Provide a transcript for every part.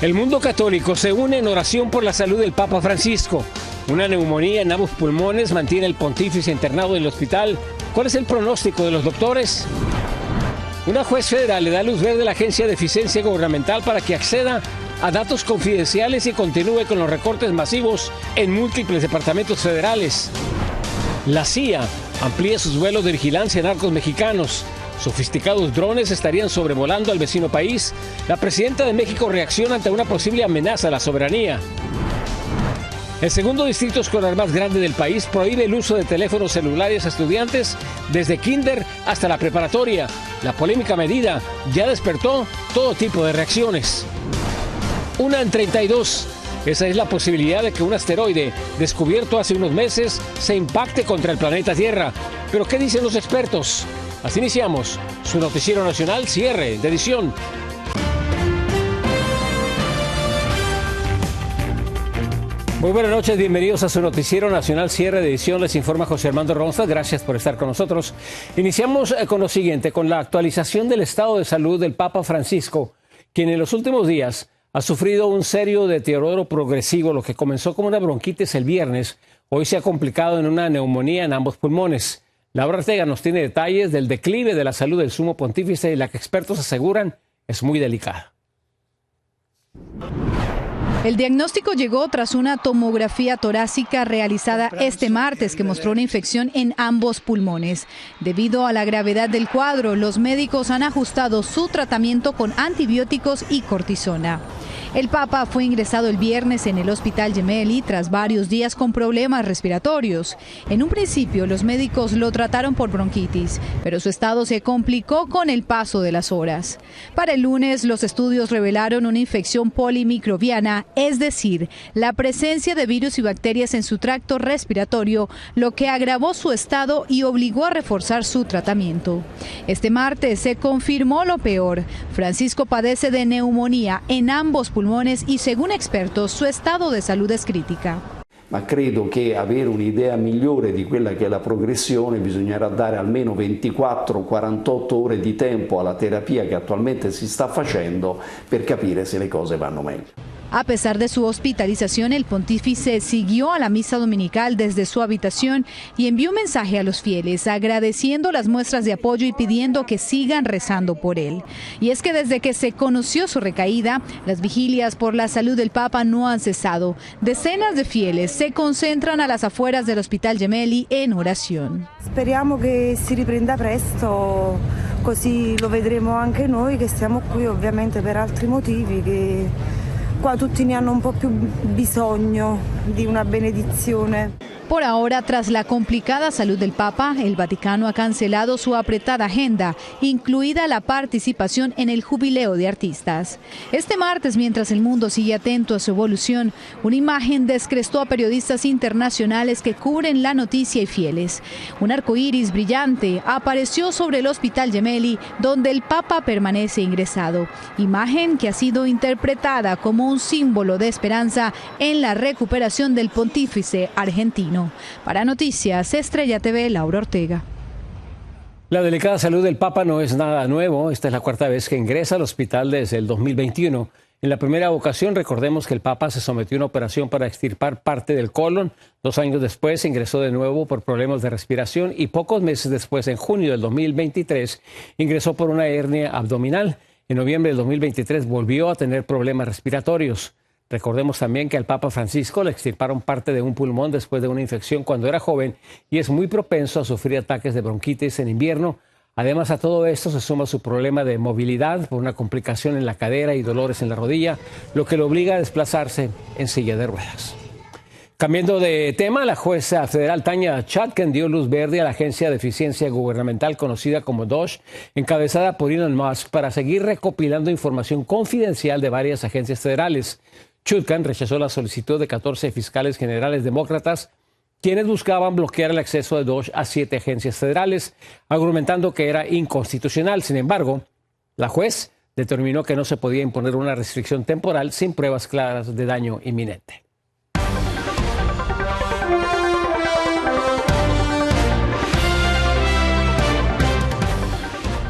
El mundo católico se une en oración por la salud del Papa Francisco. Una neumonía en ambos pulmones mantiene al pontífice internado en el hospital. ¿Cuál es el pronóstico de los doctores? Una juez federal le da luz verde a la Agencia de Eficiencia Gubernamental para que acceda a datos confidenciales y continúe con los recortes masivos en múltiples departamentos federales. La CIA amplía sus vuelos de vigilancia en narcos mexicanos. Sofisticados drones estarían sobrevolando al vecino país. La presidenta de México reacciona ante una posible amenaza a la soberanía. El segundo distrito escolar más grande del país prohíbe el uso de teléfonos celulares a estudiantes desde kinder hasta la preparatoria. La polémica medida ya despertó todo tipo de reacciones. Una en 32. Esa es la posibilidad de que un asteroide descubierto hace unos meses se impacte contra el planeta Tierra. ¿Pero qué dicen los expertos? Así iniciamos su noticiero nacional, cierre de edición. Muy buenas noches, bienvenidos a su noticiero nacional, cierre de edición. Les informa José Armando Ronzas, gracias por estar con nosotros. Iniciamos con lo siguiente, con la actualización del estado de salud del Papa Francisco, quien en los últimos días ha sufrido un serio deterioro progresivo. Lo que comenzó como una bronquitis el viernes, hoy se ha complicado en una neumonía en ambos pulmones. Laura Ortega nos tiene detalles del declive de la salud del sumo pontífice y la que expertos aseguran es muy delicada. El diagnóstico llegó tras una tomografía torácica realizada este martes que mostró una infección en ambos pulmones. Debido a la gravedad del cuadro, los médicos han ajustado su tratamiento con antibióticos y cortisona. El Papa fue ingresado el viernes en el Hospital Gemelli tras varios días con problemas respiratorios. En un principio, los médicos lo trataron por bronquitis, pero su estado se complicó con el paso de las horas. Para el lunes, los estudios revelaron una infección polimicrobiana, es decir, la presencia de virus y bacterias en su tracto respiratorio, lo que agravó su estado y obligó a reforzar su tratamiento. Este martes se confirmó lo peor. Francisco padece de neumonía en ambos pulmones y según expertos su estado de salud es crítica. Ma credo che avere un'idea migliore di quella che è la progressione bisognerà dare almeno 24-48 ore di tempo alla terapia che attualmente si sta facendo per capire se le cose vanno meglio. A pesar de su hospitalización, el pontífice siguió a la misa dominical desde su habitación y envió un mensaje a los fieles, agradeciendo las muestras de apoyo y pidiendo que sigan rezando por él. Y es que desde que se conoció su recaída, las vigilias por la salud del Papa no han cesado. Decenas de fieles se concentran a las afueras del Hospital Gemelli en oración. Speriamo che si riprenda presto, così lo vedremo anche noi che siamo qui ovviamente per altri motivi che qua tutti ne hanno un po' più bisogno di una benedizione. Por ahora, tras la complicada salud del Papa, el Vaticano ha cancelado su apretada agenda, incluida la participación en el Jubileo de Artistas. Este martes, mientras el mundo sigue atento a su evolución, una imagen descrestó a periodistas internacionales que cubren la noticia y fieles. Un arcoíris brillante apareció sobre el Hospital Gemelli, donde el Papa permanece ingresado. Imagen que ha sido interpretada como un símbolo de esperanza en la recuperación del pontífice argentino. Para Noticias Estrella TV, Laura Ortega. La delicada salud del Papa no es nada nuevo. Esta es la cuarta vez que ingresa al hospital desde el 2021. En la primera ocasión, recordemos que el Papa se sometió a una operación para extirpar parte del colon. 2 años después ingresó de nuevo por problemas de respiración y pocos meses después, en junio del 2023, ingresó por una hernia abdominal. En noviembre del 2023 volvió a tener problemas respiratorios. Recordemos también que al Papa Francisco le extirparon parte de un pulmón después de una infección cuando era joven y es muy propenso a sufrir ataques de bronquitis en invierno. Además, a todo esto se suma su problema de movilidad por una complicación en la cadera y dolores en la rodilla, lo que lo obliga a desplazarse en silla de ruedas. Cambiando de tema, la jueza federal Tanya Chutkan dio luz verde a la Agencia de Eficiencia Gubernamental conocida como DOGE, encabezada por Elon Musk, para seguir recopilando información confidencial de varias agencias federales. Chutkan rechazó la solicitud de 14 fiscales generales demócratas, quienes buscaban bloquear el acceso de DOGE a 7 agencias federales, argumentando que era inconstitucional. Sin embargo, la juez determinó que no se podía imponer una restricción temporal sin pruebas claras de daño inminente.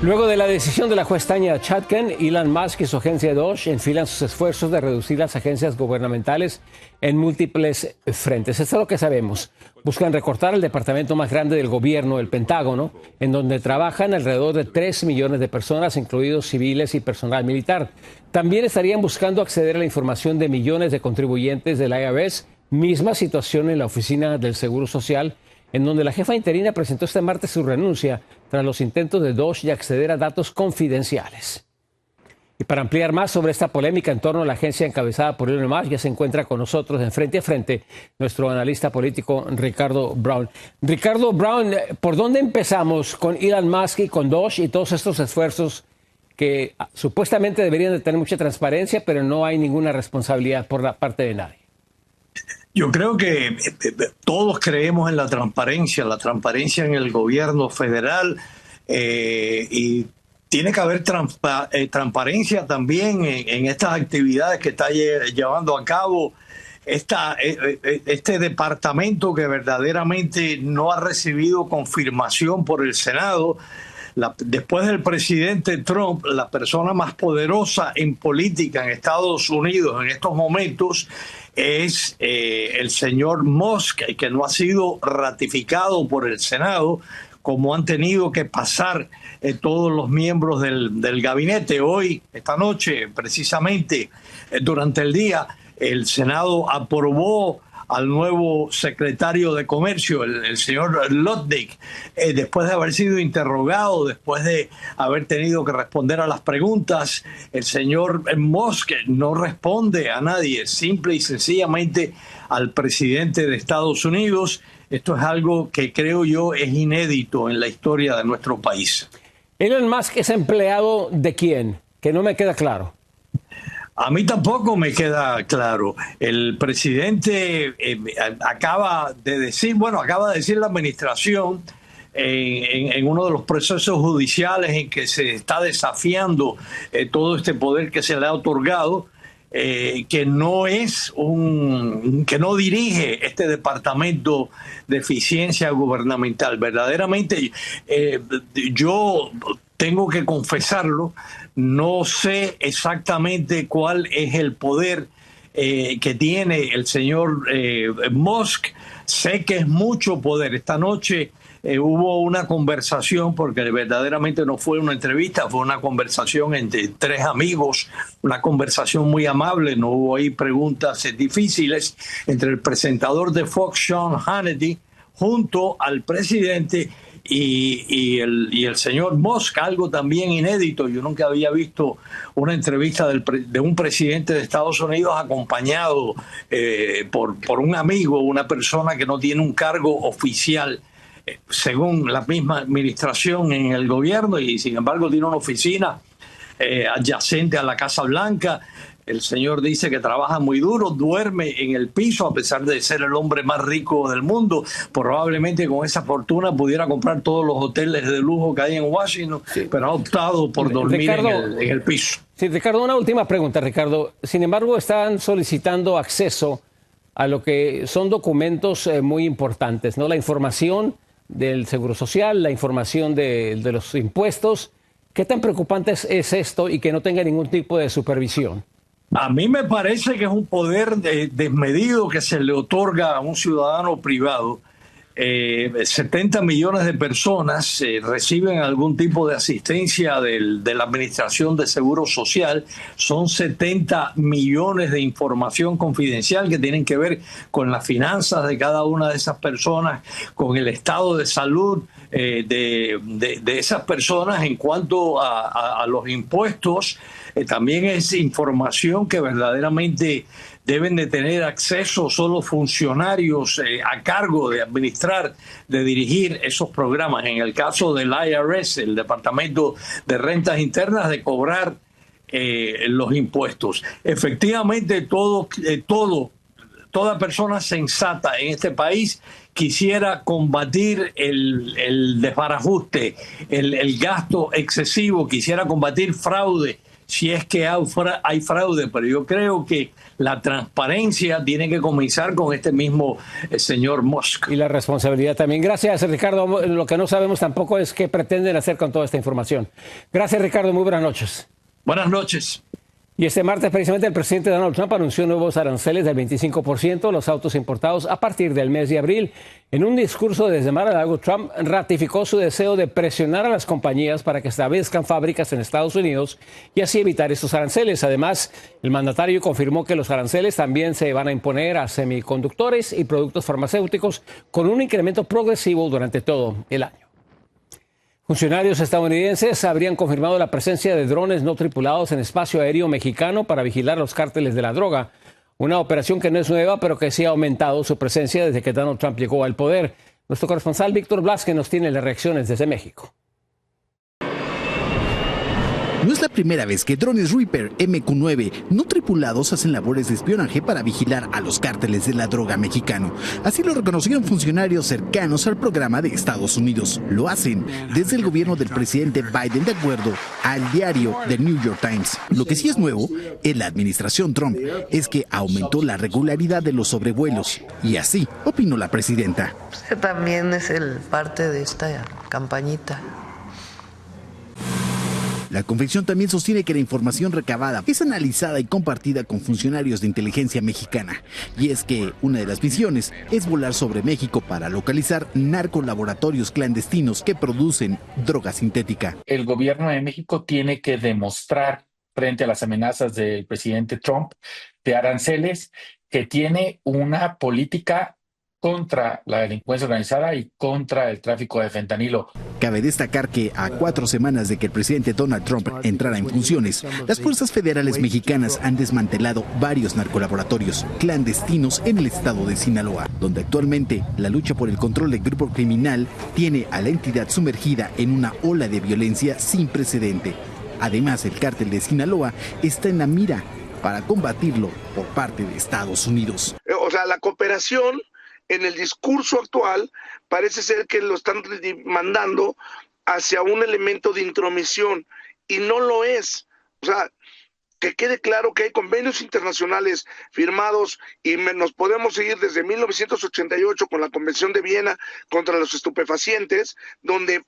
Luego de la decisión de la juez Tanya Chutkan, Elon Musk y su agencia Doge enfilan sus esfuerzos de reducir las agencias gubernamentales en múltiples frentes. Esto es lo que sabemos. Buscan recortar el departamento más grande del gobierno, el Pentágono, en donde trabajan alrededor de 3 millones de personas, incluidos civiles y personal militar. También estarían buscando acceder a la información de millones de contribuyentes del IRS, misma situación en la Oficina del Seguro Social, en donde la jefa interina presentó este martes su renuncia tras los intentos de Doge de acceder a datos confidenciales. Y para ampliar más sobre esta polémica en torno a la agencia encabezada por Elon Musk, ya se encuentra con nosotros en Frente a Frente nuestro analista político Ricardo Brown. Ricardo Brown, ¿por dónde empezamos con Elon Musk y con Doge y todos estos esfuerzos que supuestamente deberían de tener mucha transparencia, pero no hay ninguna responsabilidad por la parte de nadie? Yo creo que todos creemos en la transparencia en el gobierno federal, y tiene que haber transparencia también en estas actividades que está llevando a cabo este departamento que verdaderamente no ha recibido confirmación por el Senado. Después del presidente Trump, la persona más poderosa en política en Estados Unidos en estos momentos es el señor Musk, que no ha sido ratificado por el Senado, como han tenido que pasar todos los miembros del gabinete. Hoy, esta noche, precisamente durante el día, el Senado aprobó al nuevo secretario de Comercio, el señor Lutnick, después de haber sido interrogado, después de haber tenido que responder a las preguntas. El señor Musk no responde a nadie, simple y sencillamente al presidente de Estados Unidos. Esto es algo que creo yo es inédito en la historia de nuestro país. ¿Elon Musk es empleado de quién? Que no me queda claro. A mí tampoco me queda claro. El presidente acaba de decir la administración en uno de los procesos judiciales en que se está desafiando todo este poder que se le ha otorgado, que no dirige este departamento de eficiencia gubernamental. Verdaderamente, yo tengo que confesarlo, no sé exactamente cuál es el poder que tiene el señor Musk. Sé que es mucho poder. Esta noche hubo una conversación, porque verdaderamente no fue una entrevista, fue una conversación entre 3 amigos, una conversación muy amable, no hubo ahí preguntas difíciles, entre el presentador de Fox, Sean Hannity, junto al presidente y el señor Musk. Algo también inédito. Yo nunca había visto una entrevista de un presidente de Estados Unidos acompañado por un amigo, una persona que no tiene un cargo oficial según la misma administración en el gobierno, y sin embargo tiene una oficina adyacente a la Casa Blanca. El señor dice que trabaja muy duro, duerme en el piso a pesar de ser el hombre más rico del mundo. Probablemente con esa fortuna pudiera comprar todos los hoteles de lujo que hay en Washington, sí, pero ha optado por dormir Ricardo, en el piso. Sí, Ricardo, una última pregunta, Ricardo. Sin embargo, están solicitando acceso a lo que son documentos muy importantes, ¿no? La información del Seguro Social, la información de los impuestos. ¿Qué tan preocupante es esto y que no tenga ningún tipo de supervisión? A mí me parece que es un poder desmedido que se le otorga a un ciudadano privado. 70 millones de personas reciben algún tipo de asistencia de la Administración de Seguro Social. Son 70 millones de información confidencial que tienen que ver con las finanzas de cada una de esas personas, con el estado de salud de esas personas en cuanto a los impuestos. También es información que verdaderamente deben de tener acceso solo funcionarios a cargo de administrar, de dirigir esos programas. En el caso del IRS, el Departamento de Rentas Internas, de cobrar los impuestos. Efectivamente, toda persona sensata en este país quisiera combatir el desbarajuste, el gasto excesivo, quisiera combatir fraude. si es que hay fraude, pero yo creo que la transparencia tiene que comenzar con este mismo señor Musk. Y la responsabilidad también. Gracias, Ricardo. Lo que no sabemos tampoco es qué pretenden hacer con toda esta información. Gracias, Ricardo. Muy buenas noches. Buenas noches. Y este martes, precisamente, el presidente Donald Trump anunció nuevos aranceles del 25% a los autos importados a partir del mes de abril. En un discurso desde Mar-a-Lago, Trump ratificó su deseo de presionar a las compañías para que establezcan fábricas en Estados Unidos y así evitar estos aranceles. Además, el mandatario confirmó que los aranceles también se van a imponer a semiconductores y productos farmacéuticos con un incremento progresivo durante todo el año. Funcionarios estadounidenses habrían confirmado la presencia de drones no tripulados en espacio aéreo mexicano para vigilar los cárteles de la droga. Una operación que no es nueva, pero que sí ha aumentado su presencia desde que Donald Trump llegó al poder. Nuestro corresponsal Víctor Blasque nos tiene las reacciones desde México. No es la primera vez que drones Reaper MQ-9 no tripulados hacen labores de espionaje para vigilar a los cárteles de la droga mexicano. Así lo reconocieron funcionarios cercanos al programa de Estados Unidos. Lo hacen desde el gobierno del presidente Biden, de acuerdo al diario The New York Times. Lo que sí es nuevo en la administración Trump es que aumentó la regularidad de los sobrevuelos. Y así opinó la presidenta. También es parte de esta campañita. La convención también sostiene que la información recabada es analizada y compartida con funcionarios de inteligencia mexicana. Y es que una de las misiones es volar sobre México para localizar narcolaboratorios clandestinos que producen droga sintética. El gobierno de México tiene que demostrar frente a las amenazas del presidente Trump de aranceles que tiene una política contra la delincuencia organizada y contra el tráfico de fentanilo. Cabe destacar que a 4 semanas de que el presidente Donald Trump entrara en funciones, las fuerzas federales mexicanas han desmantelado varios narcolaboratorios clandestinos en el estado de Sinaloa, donde actualmente la lucha por el control del grupo criminal tiene a la entidad sumergida en una ola de violencia sin precedente. Además, el cártel de Sinaloa está en la mira para combatirlo por parte de Estados Unidos. O sea, la cooperación en el discurso actual parece ser que lo están mandando hacia un elemento de intromisión y no lo es. O sea, que quede claro que hay convenios internacionales firmados y nos podemos seguir desde 1988 con la Convención de Viena contra los estupefacientes, donde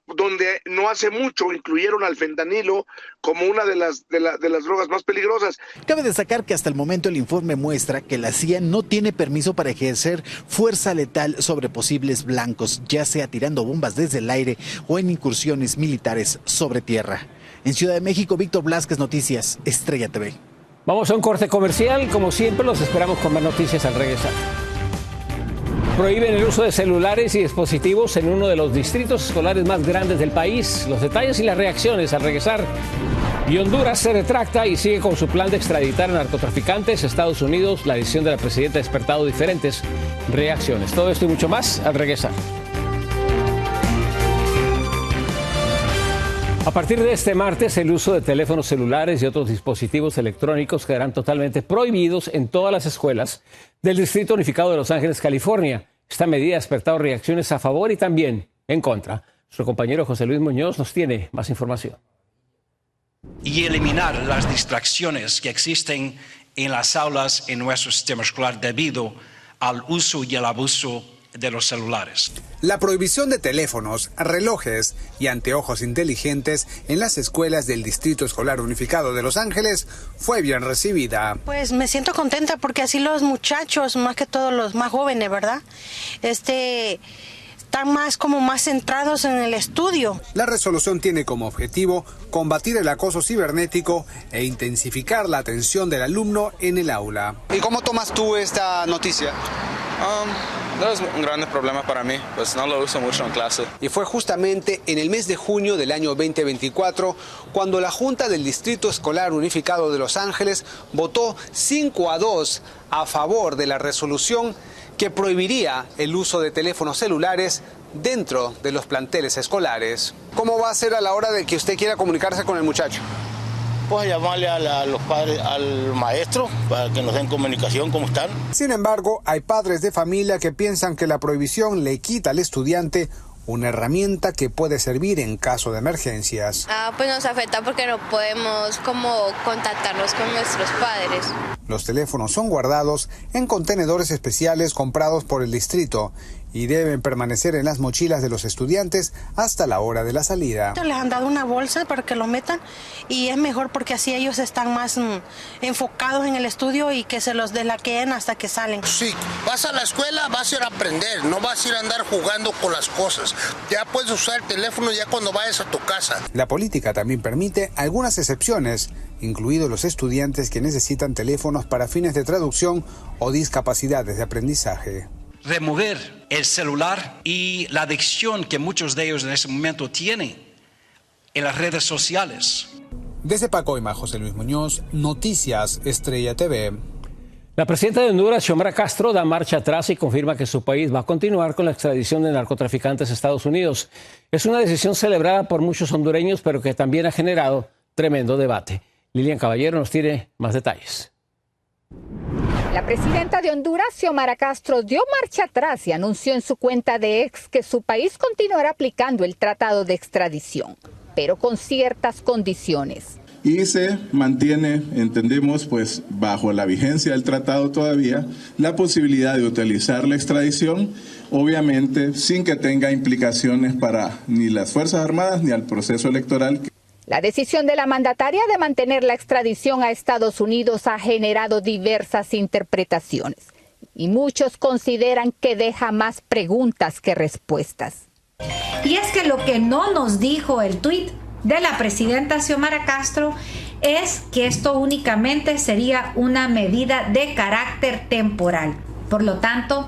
no hace mucho incluyeron al fentanilo como una de las drogas más peligrosas. Cabe destacar que hasta el momento el informe muestra que la CIA no tiene permiso para ejercer fuerza letal sobre posibles blancos, ya sea tirando bombas desde el aire o en incursiones militares sobre tierra. En Ciudad de México, Víctor Blasquez, Noticias, Estrella TV. Vamos a un corte comercial. Como siempre, los esperamos con más noticias al regresar. Prohíben el uso de celulares y dispositivos en uno de los distritos escolares más grandes del país. Los detalles y las reacciones al regresar. Y Honduras se retracta y sigue con su plan de extraditar a narcotraficantes. Estados Unidos, la decisión de la presidenta ha despertado diferentes reacciones. Todo esto y mucho más al regresar. A partir de este martes, el uso de teléfonos celulares y otros dispositivos electrónicos quedarán totalmente prohibidos en todas las escuelas del Distrito Unificado de Los Ángeles, California. Esta medida ha despertado reacciones a favor y también en contra. Nuestro compañero José Luis Muñoz nos tiene más información. Y eliminar las distracciones que existen en las aulas en nuestro sistema escolar debido al uso y el abuso de los celulares. La prohibición de teléfonos, relojes y anteojos inteligentes en las escuelas del Distrito Escolar Unificado de Los Ángeles fue bien recibida. Pues me siento contenta porque así los muchachos, más que todos los más jóvenes, ¿verdad? Están más centrados en el estudio. La resolución tiene como objetivo combatir el acoso cibernético e intensificar la atención del alumno en el aula. ¿Y cómo tomas tú esta noticia? No es un gran problema para mí, pues no lo uso mucho en clase. Y fue justamente en el mes de junio del año 2024 cuando la Junta del Distrito Escolar Unificado de Los Ángeles votó 5-2 a favor de la resolución que prohibiría el uso de teléfonos celulares dentro de los planteles escolares. ¿Cómo va a ser a la hora de que usted quiera comunicarse con el muchacho? Pues llamarle a los padres, al maestro, para que nos den comunicación, cómo están. Sin embargo, hay padres de familia que piensan que la prohibición le quita al estudiante una herramienta que puede servir en caso de emergencias. Pues nos afecta porque no podemos como contactarnos con nuestros padres. Los teléfonos son guardados en contenedores especiales comprados por el distrito y deben permanecer en las mochilas de los estudiantes hasta la hora de la salida. Les han dado una bolsa para que lo metan y es mejor porque así ellos están más enfocados en el estudio y que se los deslaqueen hasta que salen. Sí, vas a la escuela, vas a ir a aprender, no vas a ir a andar jugando con las cosas. Ya puedes usar el teléfono ya cuando vayas a tu casa. La política también permite algunas excepciones, incluidos los estudiantes que necesitan teléfonos para fines de traducción o discapacidades de aprendizaje. Remover el celular y la adicción que muchos de ellos en ese momento tienen en las redes sociales. Desde Pacoima, José Luis Muñoz, Noticias Estrella TV. La presidenta de Honduras, Xiomara Castro, da marcha atrás y confirma que su país va a continuar con la extradición de narcotraficantes a Estados Unidos. Es una decisión celebrada por muchos hondureños, pero que también ha generado tremendo debate. Lilian Caballero nos tiene más detalles. La presidenta de Honduras, Xiomara Castro, dio marcha atrás y anunció en su cuenta de X que su país continuará aplicando el tratado de extradición, pero con ciertas condiciones. Y se mantiene, entendemos, pues bajo la vigencia del tratado todavía, la posibilidad de utilizar la extradición, obviamente sin que tenga implicaciones para ni las Fuerzas Armadas ni al proceso electoral. La decisión de la mandataria de mantener la extradición a Estados Unidos ha generado diversas interpretaciones y muchos consideran que deja más preguntas que respuestas. Y es que lo que no nos dijo el tuit de la presidenta Xiomara Castro es que esto únicamente sería una medida de carácter temporal. Por lo tanto,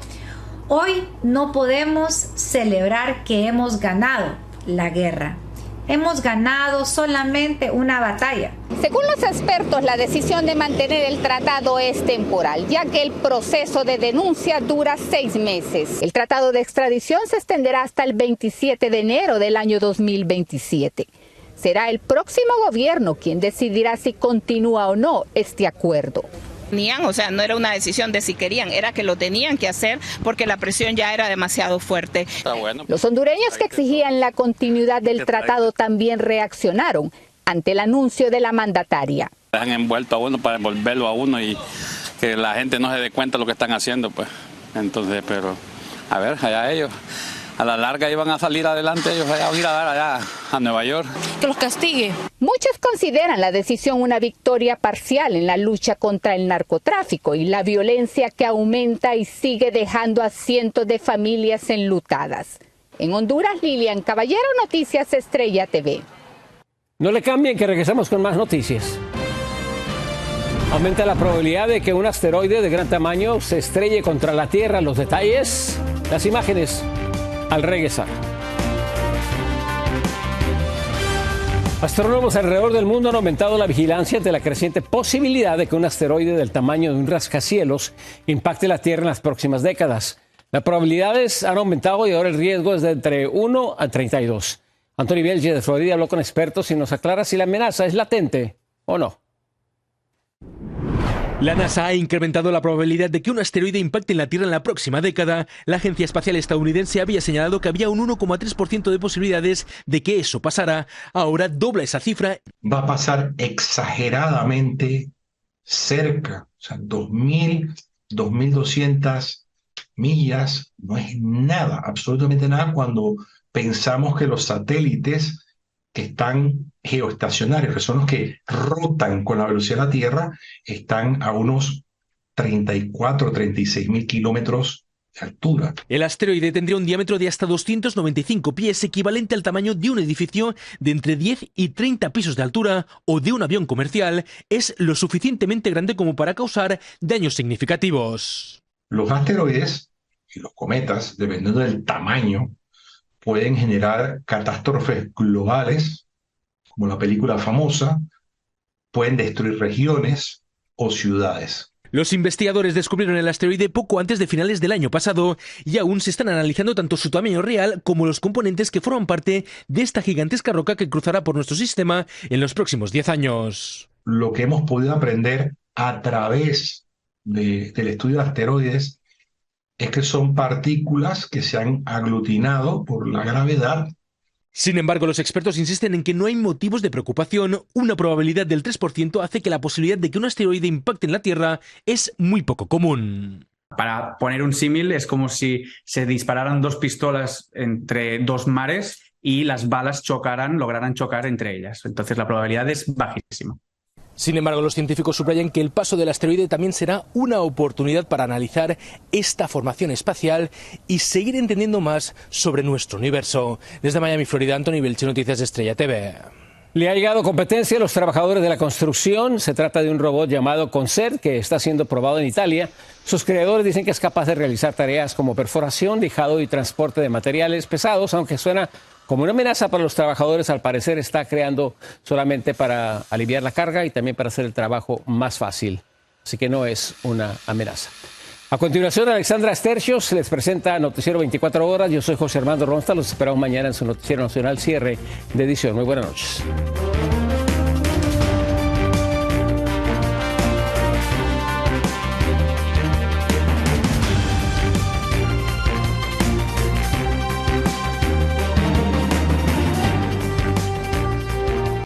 hoy no podemos celebrar que hemos ganado la guerra. Hemos ganado solamente una batalla. Según los expertos, la decisión de mantener el tratado es temporal, ya que el proceso de denuncia dura 6 meses. El tratado de extradición se extenderá hasta el 27 de enero del año 2027. Será el próximo gobierno quien decidirá si continúa o no este acuerdo. O sea, no era una decisión de si querían, era que lo tenían que hacer porque la presión ya era demasiado fuerte. Los hondureños que exigían la continuidad del tratado también reaccionaron ante el anuncio de la mandataria. Han envuelto a uno para envolverlo a uno y que la gente no se dé cuenta de lo que están haciendo, pues. Entonces, pero a ver, allá ellos. A la larga iban a salir adelante, ellos van a ir a dar allá a Nueva York. Que los castigue. Muchos consideran la decisión una victoria parcial en la lucha contra el narcotráfico y la violencia que aumenta y sigue dejando a cientos de familias enlutadas. En Honduras, Lilian Caballero, Noticias Estrella TV. No le cambien, que regresamos con más noticias. Aumenta la probabilidad de que un asteroide de gran tamaño se estrelle contra la Tierra. Los detalles, las imágenes al regresar. Astrónomos alrededor del mundo han aumentado la vigilancia ante la creciente posibilidad de que un asteroide del tamaño de un rascacielos impacte la Tierra en las próximas décadas. Las probabilidades han aumentado y ahora el riesgo es de entre 1 a 32. Anthony Belge de Florida habló con expertos y nos aclara si la amenaza es latente o no. La NASA ha incrementado la probabilidad de que un asteroide impacte en la Tierra en la próxima década. La Agencia Espacial Estadounidense había señalado que había un 1,3% de posibilidades de que eso pasara. Ahora dobla esa cifra. Va a pasar exageradamente cerca, o sea, 2.000, 2.200 millas, no es nada, absolutamente nada cuando pensamos que los satélites que están geoestacionarios, que son los que rotan con la velocidad de la Tierra, están a unos 34, 36 mil kilómetros de altura. El asteroide tendría un diámetro de hasta 295 pies, equivalente al tamaño de un edificio de entre 10 y 30 pisos de altura o de un avión comercial. Es lo suficientemente grande como para causar daños significativos. Los asteroides y los cometas, dependiendo del tamaño, pueden generar catástrofes globales, como la película famosa, pueden destruir regiones o ciudades. Los investigadores descubrieron el asteroide poco antes de finales del año pasado y aún se están analizando tanto su tamaño real como los componentes que forman parte de esta gigantesca roca que cruzará por nuestro sistema en los próximos 10 años. Lo que hemos podido aprender a través del estudio de asteroides es que son partículas que se han aglutinado por la gravedad. Sin embargo, los expertos insisten en que no hay motivos de preocupación. Una probabilidad del 3% hace que la posibilidad de que un asteroide impacte en la Tierra es muy poco común. Para poner un símil, es como si se dispararan dos pistolas entre dos mares y las balas lograran chocar entre ellas. Entonces la probabilidad es bajísima. Sin embargo, los científicos subrayan que el paso del asteroide también será una oportunidad para analizar esta formación espacial y seguir entendiendo más sobre nuestro universo. Desde Miami, Florida, Anthony Belchi, Noticias de Estrella TV. Le ha llegado competencia a los trabajadores de la construcción. Se trata de un robot llamado Concert que está siendo probado en Italia. Sus creadores dicen que es capaz de realizar tareas como perforación, lijado y transporte de materiales pesados, aunque suena como una amenaza para los trabajadores. Al parecer está creando solamente para aliviar la carga y también para hacer el trabajo más fácil. Así que no es una amenaza. A continuación, Alexandra Stercios les presenta Noticiero 24 Horas. Yo soy José Armando Ronsta. Los esperamos mañana en su Noticiero Nacional, cierre de edición. Muy buenas noches.